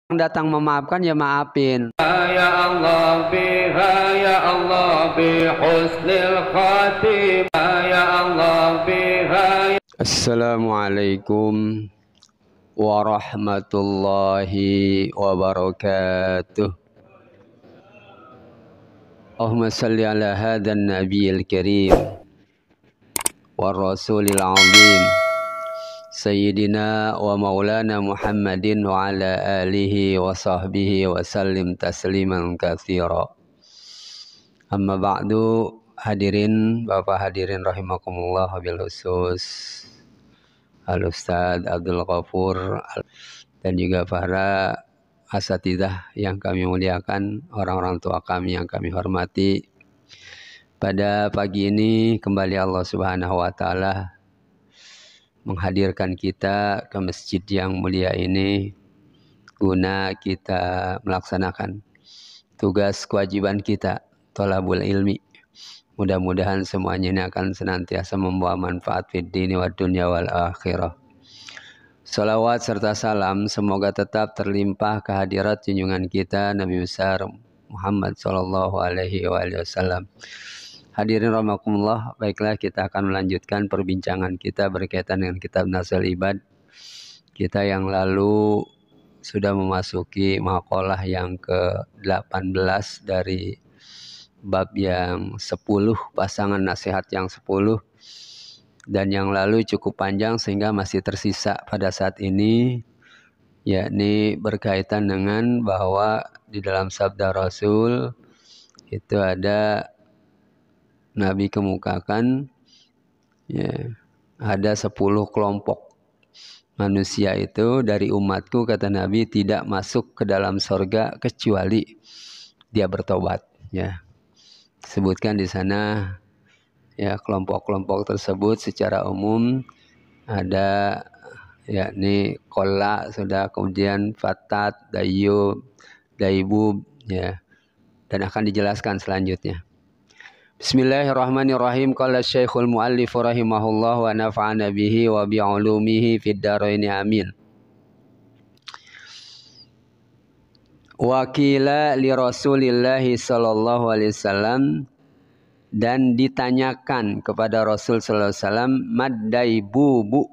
datang memaafkan ya maafin. Ya Allah biha ya Allah bi husnil khatimah ya Allah biha. Assalamualaikum warahmatullahi wabarakatuh. Allahumma salli ala hadan nabiyil karim wa rasulil azim Sayyidina wa maulana Muhammadin wa ala alihi wa sahbihi wa sallim tasliman katsira. Amma ba'du, hadirin Bapak hadirin rahimakumullah, wabil khusus Al Ustadz Abdul Ghafur dan juga para asatidzah yang kami muliakan, orang-orang tua kami yang kami hormati. Pada pagi ini kembali Allah Subhanahu wa taala menghadirkan kita ke masjid yang mulia ini guna kita melaksanakan tugas kewajiban kita, thalabul ilmi. Mudah-mudahan semuanya ini akan senantiasa membawa manfaat fid dini wad dunya wal akhirah. Salawat serta salam semoga tetap terlimpah kehadirat junjungan kita Nabi besar Muhammad sallallahu alaihi wasallam. Hadirin rahimakumullah, baiklah kita akan melanjutkan perbincangan kita berkaitan dengan kitab Nasil Ibad. Kita yang lalu sudah memasuki maqalah yang ke-18 dari bab yang 10, pasangan nasihat yang 10. Dan yang lalu cukup panjang sehingga masih tersisa pada saat ini, yakni berkaitan dengan bahwa di dalam sabda Rasul itu ada Nabi kemukakan ya, ada 10 kelompok manusia itu dari umatku, kata Nabi, tidak masuk ke dalam surga kecuali dia bertobat. Ya, disebutkan di sana ya kelompok-kelompok tersebut secara umum ada yakni Qolla, sudah, kemudian Fatat, Dayyub, Daibub, ya, dan akan dijelaskan selanjutnya. Bismillahirrahmanirrahim. Qala Syekhul Muallif rahimahullah wa nafa'ana bihi wa bi'ulumihi fid dharain amin. Wa qila li Rasulillah sallallahu alaihi wasallam, dan ditanyakan kepada Rasul sallallahu alaihi wasallam, mad daibubu.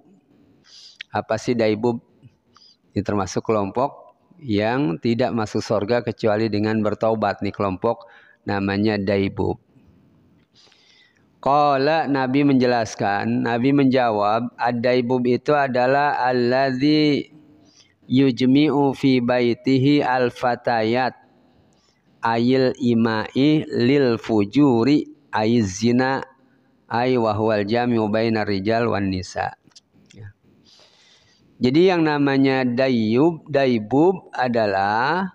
Apa sih daibub? Ini termasuk kelompok yang tidak masuk surga kecuali dengan bertaubat. Nih kelompok namanya daibub. Qala, Nabi menjelaskan, Nabi menjawab, ad-daibub itu adalah alladzi yujmi'u fi baitihi al-fatayat ayil imai lil fujuri ayiz zina ay wahwal jami'u bainar rijal wan nisa. Jadi yang namanya daibub adalah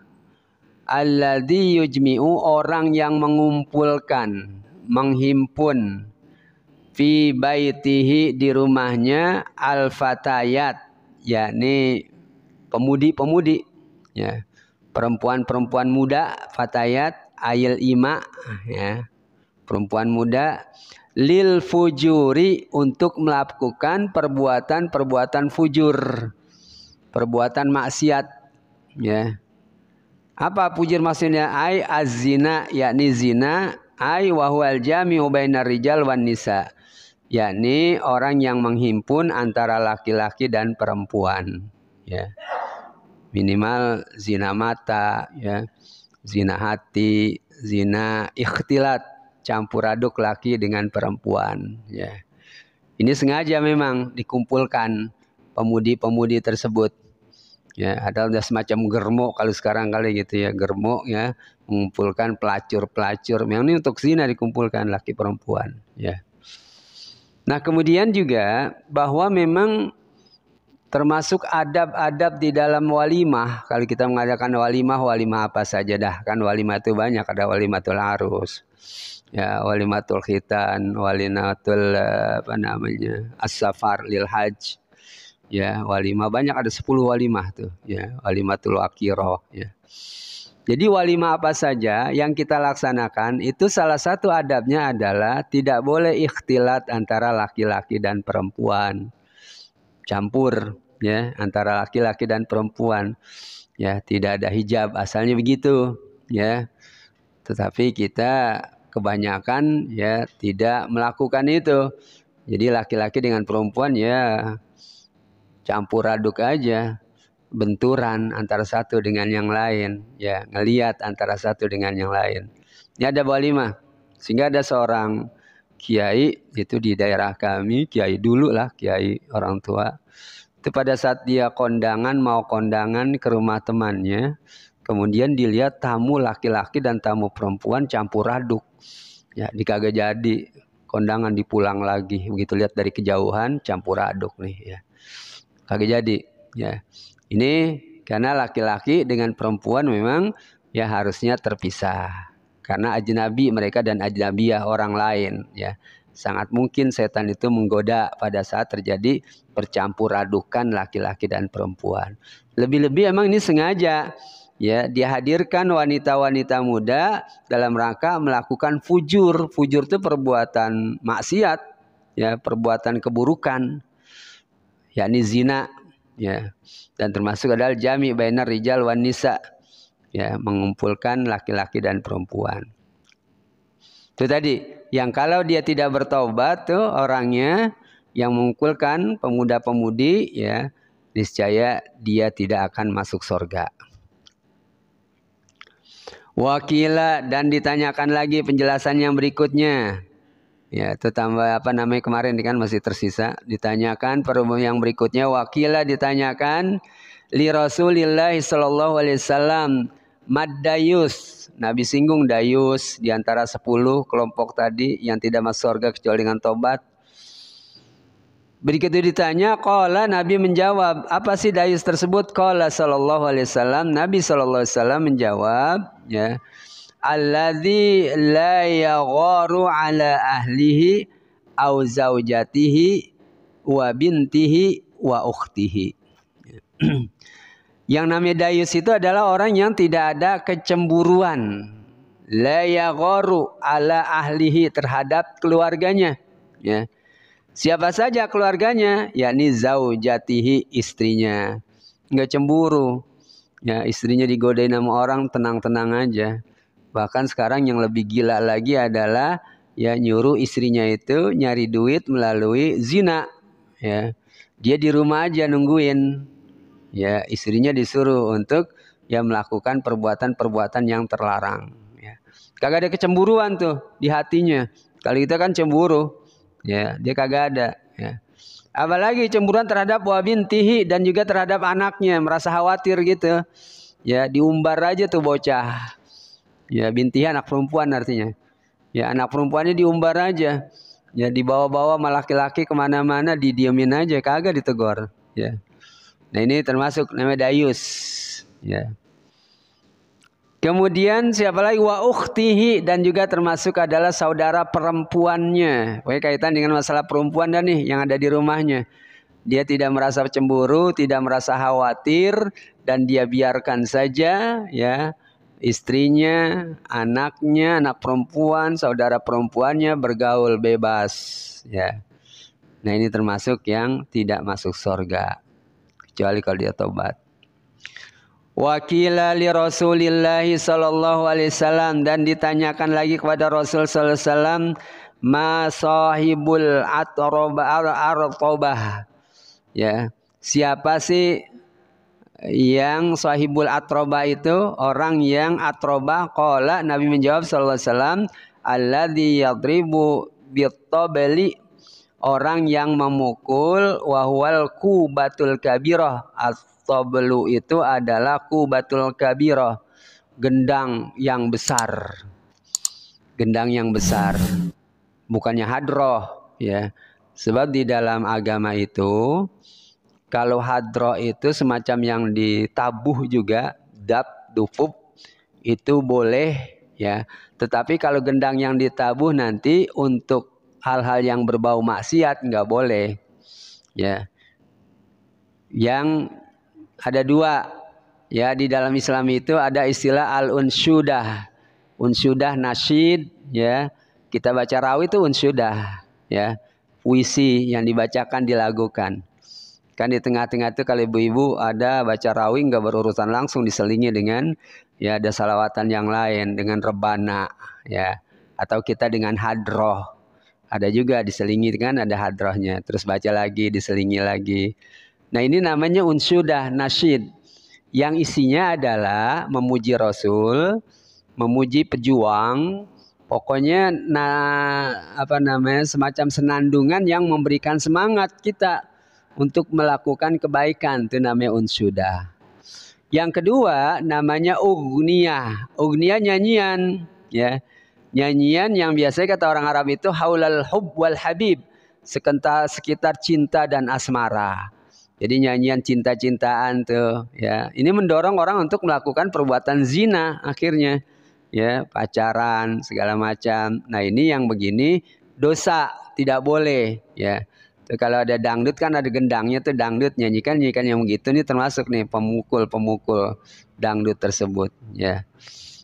alladzi yujmi'u, orang yang mengumpulkan, menghimpun, fi baitihi, di rumahnya, al-fatayat, yakni pemudi-pemudi, ya, perempuan-perempuan muda, fatayat, ayil ima, ya, perempuan muda, lil fujuri, untuk melakukan perbuatan-perbuatan fujur, perbuatan maksiat, ya. Apa fujur maksudnya? Ai az-zina, yakni zina, ai wahwal jami'u bainar rijal wan nisa, yakni orang yang menghimpun antara laki-laki dan perempuan, ya. Minimal zina mata, ya, zina hati, zina ikhtilat, campur aduk laki dengan perempuan, ya. Ini sengaja memang dikumpulkan pemudi-pemudi tersebut. Ya, ada semacam germo kalau sekarang kali gitu ya, germo, ya, mengumpulkan pelacur-pelacur. Memang ini untuk zina dikumpulkan laki perempuan, ya. Nah, kemudian juga bahwa memang termasuk adab-adab di dalam walimah. Kalau kita mengadakan walimah, walimah apa saja dah, kan walimah itu banyak, ada walimatul arus, ya, walimatul khitan, walimatul as-safar lil hajj. Ya, walimah banyak, ada 10 walimah tuh, ya, walimatul akhirah, ya. Jadi walimah apa saja yang kita laksanakan itu salah satu adabnya adalah tidak boleh ikhtilat antara laki-laki dan perempuan, campur, ya, antara laki-laki dan perempuan, ya tidak ada hijab, asalnya begitu ya. Tetapi kita kebanyakan ya tidak melakukan itu. Jadi laki-laki dengan perempuan ya campur aduk aja, benturan antara satu dengan yang lain, ya ngelihat antara satu dengan yang lain. Ini ada walimah, sehingga ada seorang kiai itu di daerah kami, kiai dulu lah, kiai orang tua. Itu pada saat dia mau kondangan ke rumah temannya, kemudian dilihat tamu laki-laki dan tamu perempuan campur aduk. Ya, dikagak jadi. Kondangan dipulang lagi. Begitu lihat dari kejauhan campur aduk nih ya. Kagak jadi ya. Ini karena laki-laki dengan perempuan memang ya harusnya terpisah. Karena ajnabi mereka dan ajnabiyah orang lain ya. Sangat mungkin setan itu menggoda pada saat terjadi percampur adukan laki-laki dan perempuan. Lebih-lebih emang ini sengaja ya, dihadirkan wanita-wanita muda dalam rangka melakukan fujur. Fujur itu perbuatan maksiat ya, perbuatan keburukan, yakni zina ya. Dan termasuk adalah jami bainar rijal wan nisa ya, mengumpulkan laki-laki dan perempuan. Itu tadi yang kalau dia tidak bertobat tuh orangnya yang mengumpulkan pemuda-pemudi ya, niscaya dia tidak akan masuk surga. Wakila, dan ditanyakan lagi penjelasan yang berikutnya. Ya, itu tambah apa namanya kemarin kan masih tersisa. Ditanyakan yang berikutnya, wakila ditanyakan li Rasulillah sallallahu alaihi wasallam maddayus. Nabi singgung dayus di antara 10 kelompok tadi yang tidak masuk surga kecuali dengan tobat. Begitu ditanya, qala, Nabi menjawab, apa sih dayus tersebut? Qala sallallahu alaihi wasallam, Nabi sallallahu alaihi wasallam menjawab, ya, alladzi la yagharu ala ahlihi au zaujatihi wa bintihi wa ukhtihi. Yang namanya dayus itu adalah orang yang tidak ada kecemburuan. La yagharu ala ahlihi, terhadap keluarganya. Ya. Siapa saja keluarganya, yakni zaujatihi, istrinya. Enggak cemburu. Ya, istrinya digodain sama orang, tenang-tenang aja. Bahkan sekarang yang lebih gila lagi adalah ya nyuruh istrinya itu nyari duit melalui zina. Ya. Dia di rumah aja nungguin. Ya, istrinya disuruh untuk ya melakukan perbuatan-perbuatan yang terlarang. Ya. Kagak ada kecemburuan tuh di hatinya. Kalau kita kan cemburu, ya dia kagak ada. Ya. Apalagi cemburuan terhadap wabintihi, dan juga terhadap anaknya, merasa khawatir gitu. Ya, diumbar aja tuh bocah. Ya, bintihi anak perempuan artinya. Ya, anak perempuannya diumbar aja. Ya, dibawa-bawa sama laki-laki kemana-mana, didiemin aja, kagak ditegur. Ya. Nah, ini termasuk namanya dayus. Ya. Kemudian siapa lagi? Wa ukhtihi, dan juga termasuk adalah saudara perempuannya. Pokoknya kaitan dengan masalah perempuan dan nih yang ada di rumahnya. Dia tidak merasa cemburu, tidak merasa khawatir, dan dia biarkan saja ya istrinya, anaknya, anak perempuan, saudara perempuannya bergaul bebas. Ya. Nah, ini termasuk yang tidak masuk surga kecuali kalau dia tobat. Wakila li Rasulillah sallallahu alaihi wasallam, dan ditanyakan lagi kepada Rasul sallallahu alaihi wasallam, ma sahibul atrobah. Ya, siapa sih yang sahibul atrobah itu? Orang yang atrobah. Qala, Nabi menjawab sallallahu alaihi wasallam, alladzi yadribu bitabali, orang yang memukul, wahwal kubatul kabirah. At-tablu itu adalah kubatul kabirah, gendang yang besar. Gendang yang besar, bukannya hadroh ya. Sebab di dalam agama itu, kalau hadroh itu semacam yang ditabuh juga, dap, dufub, itu boleh ya. Tetapi kalau gendang yang ditabuh nanti untuk hal-hal yang berbau maksiat nggak boleh ya. Yang ada dua ya di dalam Islam itu, ada istilah al-unsyudah. Unsyudah nasyid ya. Kita baca rawi itu unsyudah ya. Puisi yang dibacakan, dilagukan. Kan di tengah-tengah itu kalau ibu-ibu ada baca rawih nggak berurutan langsung diselingi dengan ya ada salawatan yang lain dengan rebana ya atau kita dengan hadroh ada juga diselingi kan ada hadrohnya terus baca lagi diselingi lagi. Nah ini namanya unsyudah nasyid yang isinya adalah memuji Rasul, memuji pejuang, pokoknya semacam senandungan yang memberikan semangat kita untuk melakukan kebaikan, itu namanya unsyudah. Yang kedua namanya ugniyah. Ugniyah nyanyian, ya. Nyanyian yang biasanya kata orang Arab itu haulal hub wal habib, sekitar cinta dan asmara. Jadi nyanyian cinta-cintaan tuh, ya. Ini mendorong orang untuk melakukan perbuatan zina akhirnya, ya, pacaran segala macam. Nah, ini yang begini dosa, tidak boleh, ya. Kalau ada dangdut kan ada gendangnya tuh dangdut nyanyikan yang begitu nih termasuk nih pemukul dangdut tersebut ya.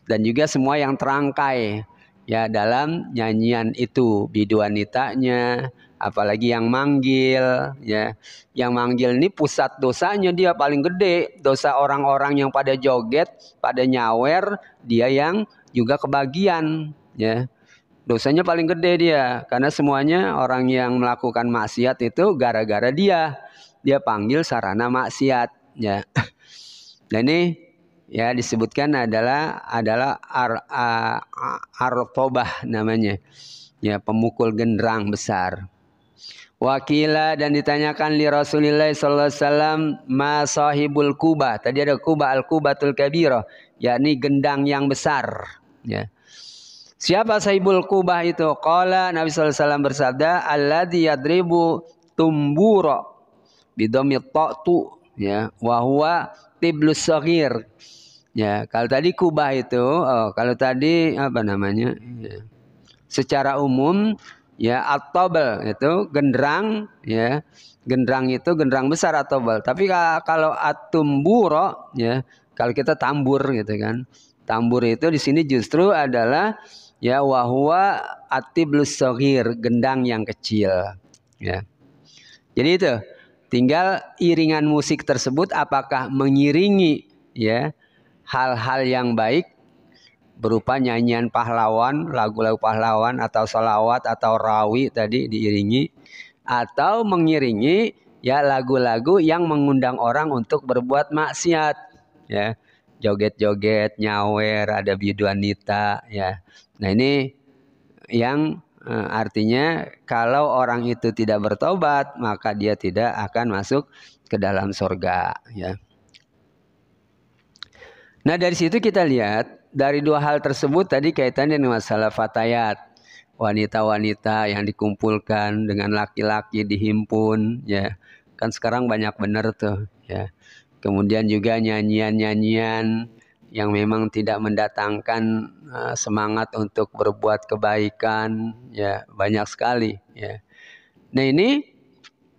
Dan juga semua yang terangkai ya dalam nyanyian itu biduanitanya apalagi yang manggil ya. Yang manggil ini pusat dosanya dia paling gede. Dosa orang-orang yang pada joget, pada nyawer, dia yang juga kebagian ya. Dosanya paling gede dia karena semuanya orang yang melakukan maksiat itu gara-gara dia panggil sarana maksiat ya. Nah ini ya disebutkan adalah artobah namanya ya pemukul genderang besar. Wakila dan ditanyakan li Rasulillah sallallahu alaihi wasallam ma sahibul kubah. Tadi ada kubah al-kubatul kabirah yakni gendang yang besar ya. Siapa sahibul kubah itu? Qala Nabi sallallahu alaihi wasallam bersabda, alladzi yadribu tumbura bidomit ta'tu ya, wa huwa tiblus saghir. Ya, kalau tadi kubah itu, kalau tadi apa namanya? Ya. Secara umum ya at-tabl itu genderang ya. Genderang itu genderang besar at-tabl. Tapi kalau at-tumbura ya, kalau kita tambur gitu kan. Tambur itu di sini justru adalah ya wahwa atiblus saghir gendang yang kecil ya. Jadi itu tinggal iringan musik tersebut apakah mengiringi ya hal-hal yang baik berupa nyanyian pahlawan, lagu-lagu pahlawan atau salawat atau rawi tadi diiringi atau mengiringi ya lagu-lagu yang mengundang orang untuk berbuat maksiat ya. Joget-joget, nyawer, ada biduanita ya. Nah ini yang artinya kalau orang itu tidak bertobat maka dia tidak akan masuk ke dalam surga ya. Nah dari situ kita lihat dari dua hal tersebut tadi kaitannya dengan masalah fatayat, wanita-wanita yang dikumpulkan dengan laki-laki dihimpun ya. Kan sekarang banyak benar tuh ya. Kemudian juga nyanyian-nyanyian yang memang tidak mendatangkan semangat untuk berbuat kebaikan ya banyak sekali ya. Nah ini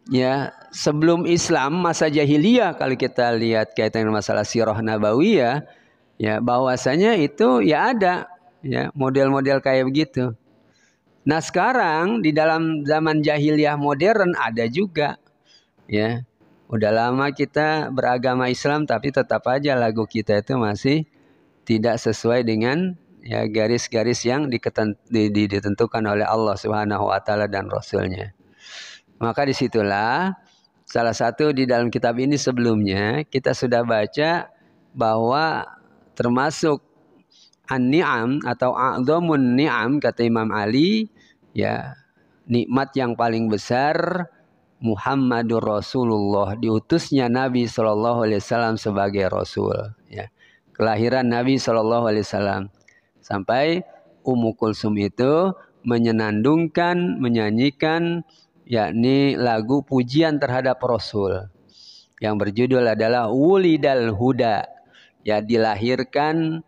ya sebelum Islam masa jahiliyah kalau kita lihat kaitan dengan masalah sirah nabawiyah ya bahwasanya itu ya ada ya model-model kayak begitu. Nah sekarang di dalam zaman jahiliyah modern ada juga ya. Udah lama kita beragama Islam tapi tetap aja lagu kita itu masih tidak sesuai dengan ya garis-garis yang ditentukan oleh Allah Subhanahu wa taala dan Rasulnya. Maka disitulah salah satu di dalam kitab ini sebelumnya kita sudah baca bahwa termasuk an-ni'am atau a'dhamun ni'am kata Imam Ali ya nikmat yang paling besar Muhammadur Rasulullah diutusnya Nabi SAW sebagai Rasul ya. Kelahiran Nabi SAW sampai Ummu Kulsum itu menyenandungkan menyanyikan yakni lagu pujian terhadap Rasul yang berjudul adalah Wulidal Huda ya dilahirkan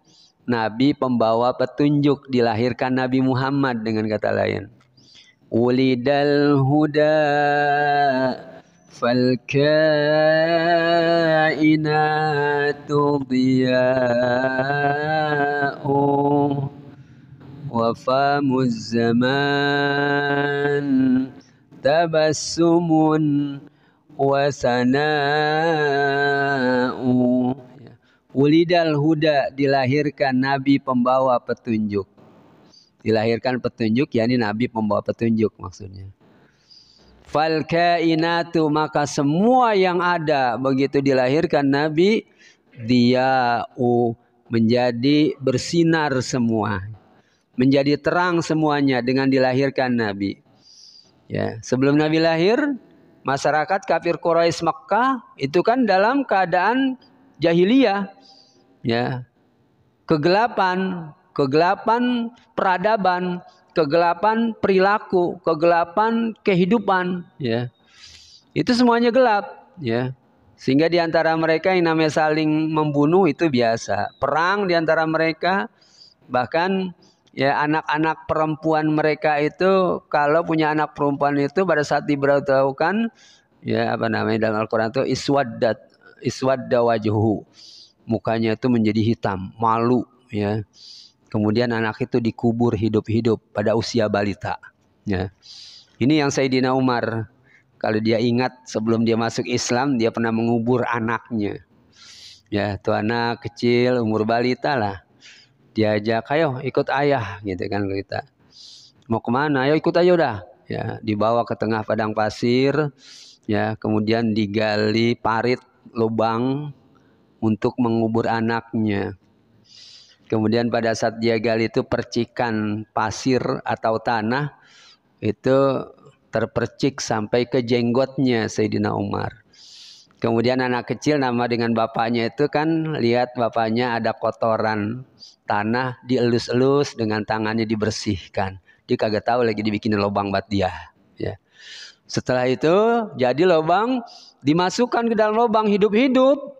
Nabi pembawa petunjuk dilahirkan Nabi Muhammad dengan kata lain Wulidal huda fal kainatu diya'u wa famuz zaman tabassumun wa sana'u. Wulidal huda, dilahirkan nabi pembawa petunjuk. Dilahirkan petunjuk, yakni nabi pembawa petunjuk maksudnya. Fal kainatu, maka semua yang ada begitu dilahirkan nabi, dia menjadi bersinar semua, menjadi terang semuanya dengan dilahirkan nabi. Ya, sebelum nabi lahir, masyarakat kafir Quraisy Makkah itu kan dalam keadaan jahiliyah, ya, kegelapan peradaban, kegelapan perilaku, kegelapan kehidupan, ya. Itu semuanya gelap, ya. Sehingga di antara mereka yang namanya saling membunuh itu biasa. Perang di antara mereka, bahkan ya anak-anak perempuan mereka itu kalau punya anak perempuan itu pada saat diberitahukan, ya apa namanya dalam Al-Qur'an itu iswadda wajhuhu. Mukanya itu menjadi hitam, malu, ya. Kemudian anak itu dikubur hidup-hidup pada usia balita. Ya. Ini yang Sayyidina Umar, kalau dia ingat sebelum dia masuk Islam, dia pernah mengubur anaknya. Ya, tuh anak kecil umur balita lah. Diajak, ayo ikut ayah, gitu kan kita. Mau kemana? Ayo ikut aja udah. Ya, dibawa ke tengah padang pasir. Ya, kemudian digali parit lubang untuk mengubur anaknya. Kemudian pada saat dia gali itu percikan pasir atau tanah itu terpercik sampai ke jenggotnya Sayyidina Umar. Kemudian anak kecil nama dengan bapaknya itu kan lihat bapaknya ada kotoran tanah dielus-elus dengan tangannya dibersihkan. Dia kagak tahu lagi dibikin lubang buat dia. Ya. Setelah itu jadi lubang dimasukkan ke dalam lubang hidup-hidup,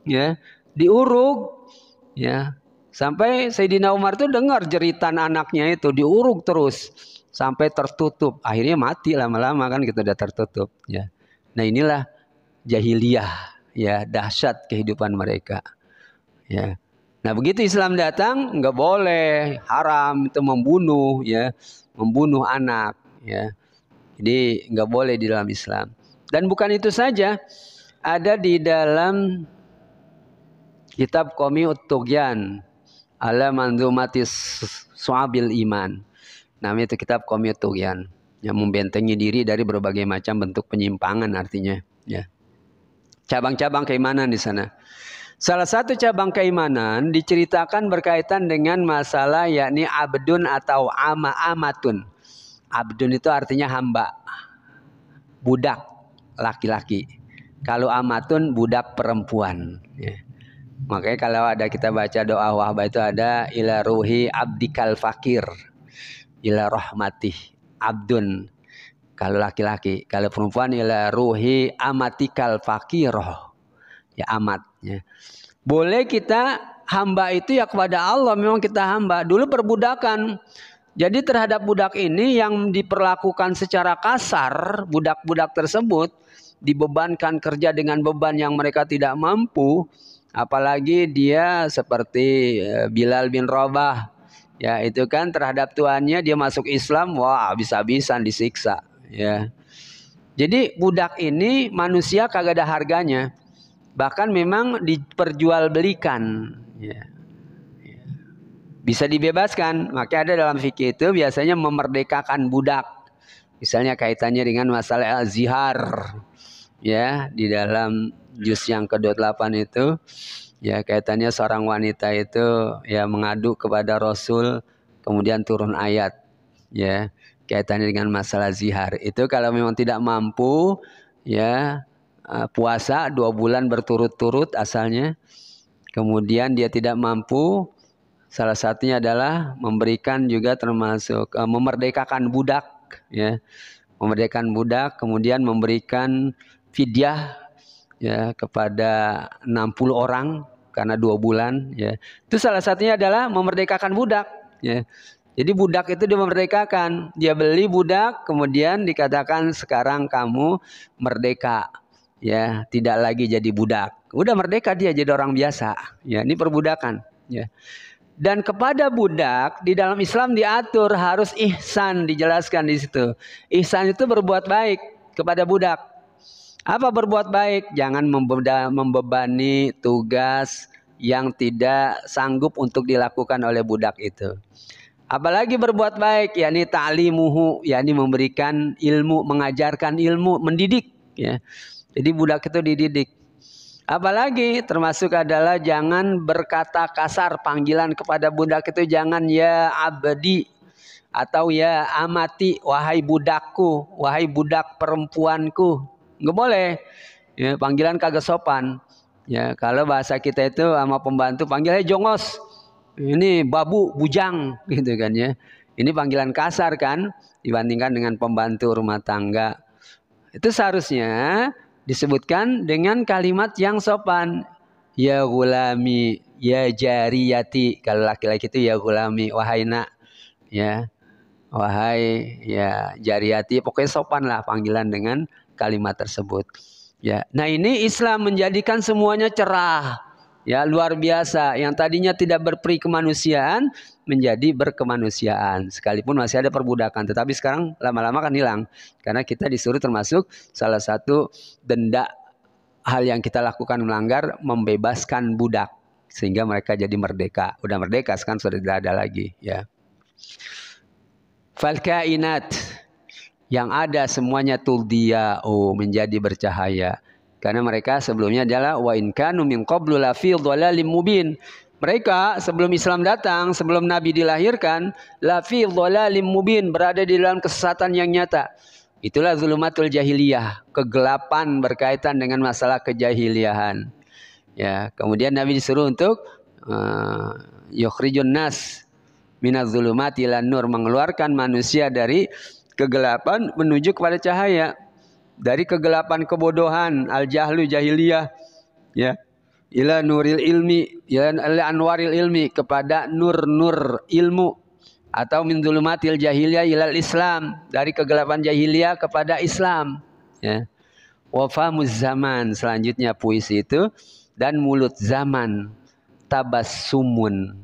ya, diuruk, ya. Sampai Sayyidina Umar itu dengar jeritan anaknya itu diuruk terus sampai tertutup. Akhirnya mati lama-lama kan kita udah tertutup. Ya. Nah inilah jahiliyah, ya, dahsyat kehidupan mereka. Ya. Nah begitu Islam datang nggak boleh, haram itu membunuh, ya, membunuh anak. Ya. Jadi nggak boleh di dalam Islam. Dan bukan itu saja, ada di dalam kitab Qami'ut Tughyan ala manzumatis su'abil iman. Namanya itu kitab Qami'ut Tughyan, yang membentengi diri dari berbagai macam bentuk penyimpangan artinya, ya. Cabang-cabang keimanan di sana. Salah satu cabang keimanan diceritakan berkaitan dengan masalah yakni abdun atau amatun. Abdun itu artinya hamba, budak laki-laki. Kalau amatun budak perempuan, ya. Makanya kalau ada kita baca doa wahbah itu ada ila ruhi abdikal fakir ila rahmatih abdun kalau laki-laki, kalau perempuan ila ruhi amatikal fakiroh, ya amat, ya. Boleh kita hamba itu ya kepada Allah, memang kita hamba. Dulu perbudakan, jadi terhadap budak ini yang diperlakukan secara kasar, budak-budak tersebut dibebankan kerja dengan beban yang mereka tidak mampu. Apalagi dia seperti Bilal bin Rabah, ya itu kan terhadap tuannya dia masuk Islam, wah habis-habisan disiksa, ya. Jadi budak ini manusia kagak ada harganya, bahkan memang diperjualbelikan, ya. Bisa dibebaskan. Maka ada dalam fikih itu biasanya memerdekakan budak, misalnya kaitannya dengan masalah zihar, ya, di dalam juz yang ke-28 itu, ya, kaitannya seorang wanita itu ya mengadu kepada Rasul, kemudian turun ayat, ya, kaitannya dengan masalah zihar. Itu kalau memang tidak mampu, ya, puasa 2 bulan berturut-turut asalnya, kemudian dia tidak mampu, salah satunya adalah memberikan juga termasuk memerdekakan budak, ya, memerdekakan budak, kemudian memberikan fidyah, ya, kepada 60 orang karena 2 bulan, ya. Itu salah satunya adalah memerdekakan budak, ya. Jadi budak itu dimerdekakan, dia beli budak, kemudian dikatakan sekarang kamu merdeka, ya, tidak lagi jadi budak. Udah merdeka dia jadi orang biasa, ya. Ini perbudakan, ya. Dan kepada budak di dalam Islam diatur harus ihsan, dijelaskan di situ. Ihsan itu berbuat baik kepada budak. Apa berbuat baik? Jangan membebani tugas yang tidak sanggup untuk dilakukan oleh budak itu. Apalagi berbuat baik, yakni ta'limuhu, yakni memberikan ilmu, mengajarkan ilmu, mendidik. Ya. Jadi budak itu dididik. Apalagi termasuk adalah jangan berkata kasar, panggilan kepada budak itu jangan ya abdi atau ya amati, wahai budakku, wahai budak perempuanku. Nggak boleh. Ya, panggilan kagak sopan. Ya, kalau bahasa kita itu sama pembantu panggilnya jongos. Ini babu, bujang gitu kan ya. Ini panggilan kasar kan dibandingkan dengan pembantu rumah tangga. Itu seharusnya disebutkan dengan kalimat yang sopan. Ya gulami, ya jariyati. Kalau laki-laki itu ya gulami, wahai nak. Ya, wahai ya jariyati. Pokoknya sopan lah panggilan dengan kalimat tersebut. Ya, nah ini Islam menjadikan semuanya cerah. Ya, luar biasa. Yang tadinya tidak berperi kemanusiaan menjadi berkemanusiaan. Sekalipun masih ada perbudakan. Tetapi sekarang lama-lama kan hilang. Karena kita disuruh termasuk salah satu denda hal yang kita lakukan melanggar, membebaskan budak. Sehingga mereka jadi merdeka. Udah merdeka sekarang sudah tidak ada lagi. Ya. Falkainat. Yang ada semuanya tuldiya'u, menjadi bercahaya. Karena mereka sebelumnya adalah wa in kanu min qablu la fi dhalalim mubin. Mereka sebelum Islam datang, sebelum Nabi dilahirkan, la fi dhalalim mubin, berada di dalam kesesatan yang nyata. Itulah zulumatul jahiliyah, kegelapan berkaitan dengan masalah kejahiliahan. Ya, kemudian Nabi disuruh untuk yukhrijun nas minaz zulumati ilan nur, mengeluarkan manusia dari kegelapan menuju kepada cahaya. Dari kegelapan kebodohan, al-jahlu jahiliyah, ya, ila nuril ilmi, ila anwaril ilmi, kepada nur-nur ilmu, atau min dzulumatil jahiliyah ilal Islam, dari kegelapan jahiliyah kepada Islam, ya. Wa famuz zaman, selanjutnya puisi itu, dan mulut zaman, tabassumun,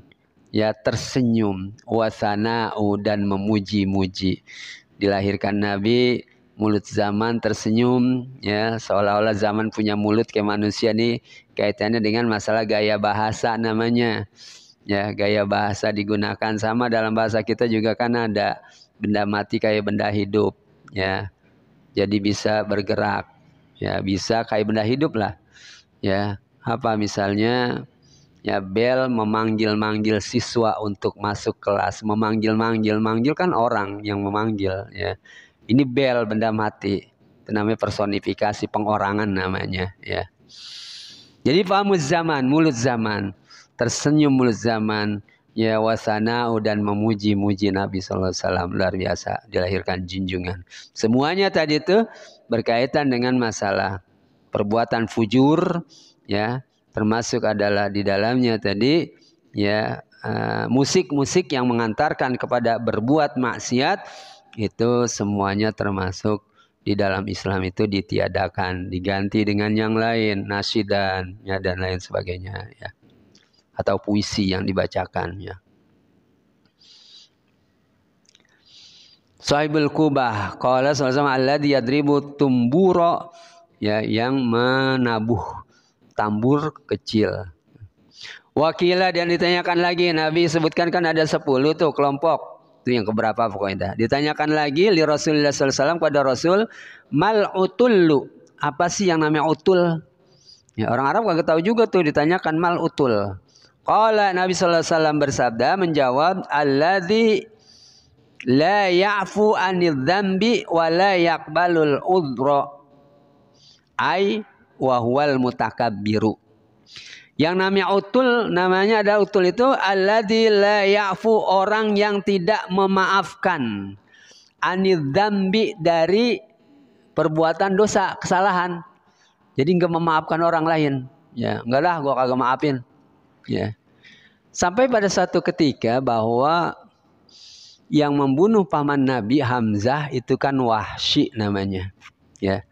ya, tersenyum, wasana'u, dan memuji-muji. Dilahirkan Nabi, mulut zaman tersenyum, ya, seolah-olah zaman punya mulut kayak manusia nih. Kaitannya dengan masalah gaya bahasa namanya. Ya, gaya bahasa digunakan sama dalam bahasa kita juga kan ada benda mati kayak benda hidup, ya. Jadi bisa bergerak, ya, bisa kayak benda hidup lah. Ya, apa misalnya? Ya, bel memanggil-manggil siswa untuk masuk kelas. Memanggil-manggil kan orang yang memanggil, ya. Ini bel, benda mati. Itu namanya personifikasi, pengorangan namanya, ya. Jadi famuz zaman, mulut zaman, tersenyum mulut zaman, ya, wasana'u, dan memuji-muji Nabi SAW. Luar biasa, dilahirkan junjungan. Semuanya tadi itu berkaitan dengan masalah perbuatan fujur, ya. Termasuk adalah di dalamnya tadi, ya, musik-musik yang mengantarkan kepada berbuat maksiat, itu semuanya termasuk di dalam Islam itu ditiadakan, diganti dengan yang lain, nasyidan, ya, dan lain sebagainya, ya, atau puisi yang dibacakan, ya. Sahibul Kubah, qala sallallahu alladzi yadribu tumbura, ya, yang menabuh tambur kecil. Wakilah, dan ditanyakan lagi, Nabi sebutkan kan ada 10 tuh kelompok. Itu yang keberapa pokoknya. Ditanyakan lagi li Rasulullah SAW, kepada Rasul, mal utullu, apa sih yang namanya utul? Ya, orang Arab gak tahu juga tuh, ditanyakan mal utul. Qala, Nabi SAW bersabda, menjawab, alladzi la ya'fu anil dzambi wa la yaqbalul udhra, ai wa huwal mutakabbiru. Yang namanya utul, namanya adalah utul itu alladzi la ya'fu, orang yang tidak memaafkan, anidzambi, dari perbuatan dosa, kesalahan. Jadi enggak memaafkan orang lain. Ya, enggak lah, gua kagak maafin. Ya. Sampai pada satu ketika bahwa yang membunuh paman Nabi Hamzah itu kan Wahsy namanya. Ya.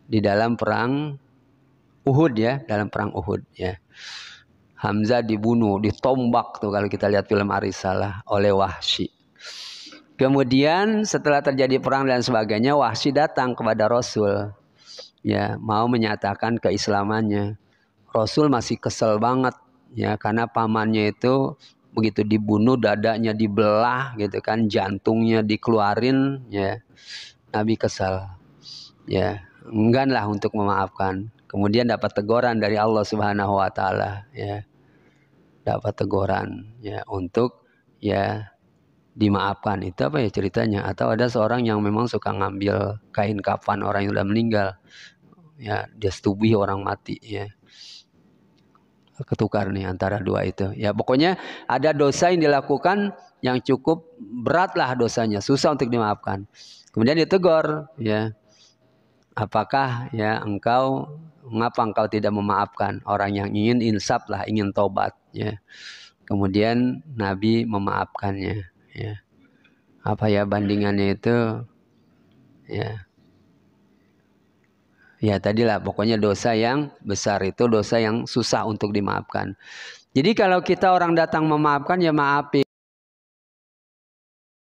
Di dalam perang Uhud, ya, dalam perang Uhud, ya. Hamzah dibunuh, ditombak tuh kalau kita lihat film Arisalah oleh Wahsy. Kemudian setelah terjadi perang dan sebagainya, Wahsy datang kepada Rasul. ya mau menyatakan keislamannya. Rasul masih kesel banget ya karena pamannya itu begitu dibunuh dadanya dibelah gitu kan, jantungnya dikeluarin ya. Nabi kesal. Ya, engganlah untuk memaafkan. Kemudian dapat teguran dari Allah Subhanahu wa taala ya. Dapat teguran ya untuk ya dimaafkan. Itu apa ya ceritanya? Atau ada seorang yang memang suka ngambil kain kafan orang yang sudah meninggal. Ya, dia setubuhi orang mati ya. Ketukar nih antara dua itu. Ya, pokoknya ada dosa yang dilakukan yang cukup beratlah dosanya, susah untuk dimaafkan. Kemudian ditegur ya. Apakah ya mengapa engkau tidak memaafkan orang yang ingin insaf lah, ingin tobat ya. Kemudian Nabi memaafkannya ya. Apa ya bandingannya itu ya. Ya tadilah pokoknya dosa yang besar itu dosa yang susah untuk dimaafkan. Jadi kalau kita orang datang memaafkan ya maafin.